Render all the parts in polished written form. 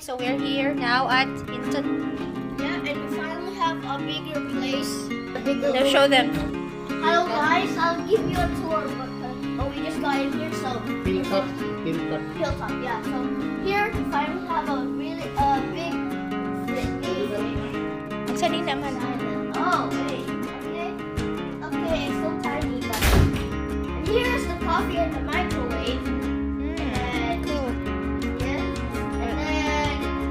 Okay, so we're here now at Hinton. Yeah, and we finally have a bigger place. Now show them. Hello guys, I'll give you a tour. We just got in here, so Hilltop. Hilltop, yeah. So here we finally have a really big. Ang sali naman. Oh wait, okay, it's so tiny. But and here's the coffee and the microwave. And Cool. yeah, and then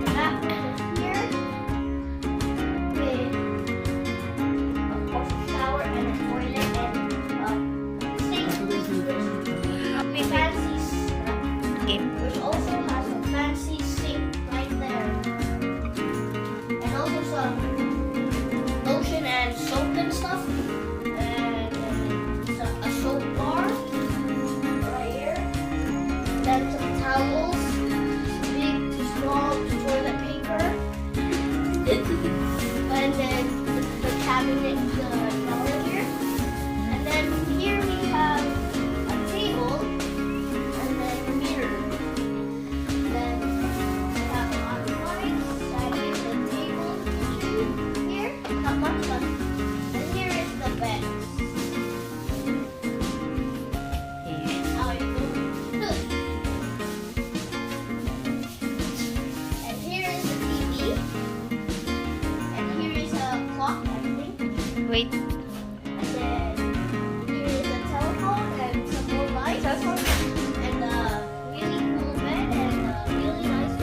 the bathroom here with a shower and a toilet and sink. Fancy Game. which also has a fancy sink right there. And also some lotion and soap and stuff. And a soap bar right here. Then some towels, big to small toilet paper. And then the cabinet, the drawer here. And then here we have a table. And then a mirror. Then we have a lot of lights. That is the table here. Not much, but and here is the bed. Now you go. And here is the TV. And here is a clock, I think. Wait. And then here is a telephone and some more lights. And a really cool bed and a really nice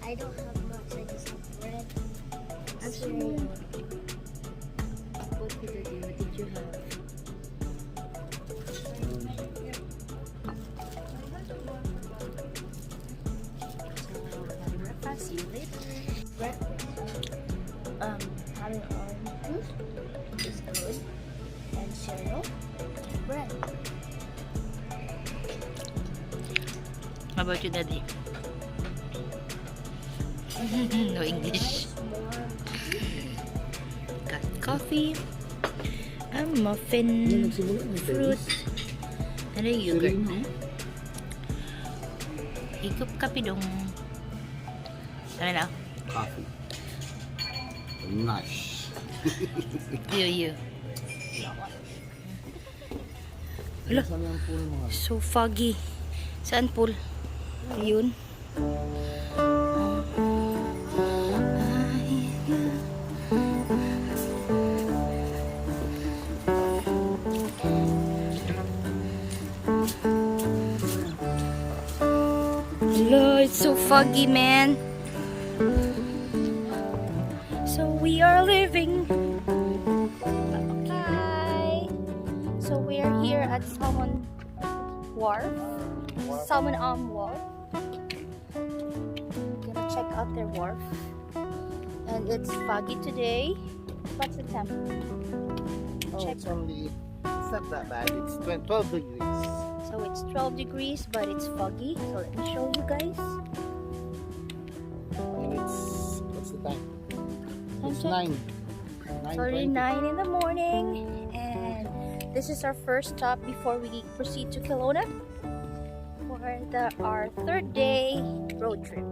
I don't have much. I just have bread. I'm sorry. What did you have? Breakfast, you did? Breakfast. Salmon Arm BC is good. And cereal. Bread. How about you, Daddy? No English. Got coffee, a muffin, fruit, and a yogurt. Higup kape dong. Ano na? Coffee. Nice. Yo. Hala, so foggy. Saan pool? Ayun. Hala, it's so foggy, man. So we are leaving. Hi. So we are here at Salmon Wharf. Salmon Arm Wharf. Gonna check out their wharf. And it's foggy today. What's the temp? Oh, it's not that bad. It's 12 degrees. So it's 12 degrees, but it's foggy. So let me show you guys. And what's the time? It's Time 9. It's already 9 in the morning, and this is our first stop before we proceed to Kelowna for our third day road trip.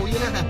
Uwi na.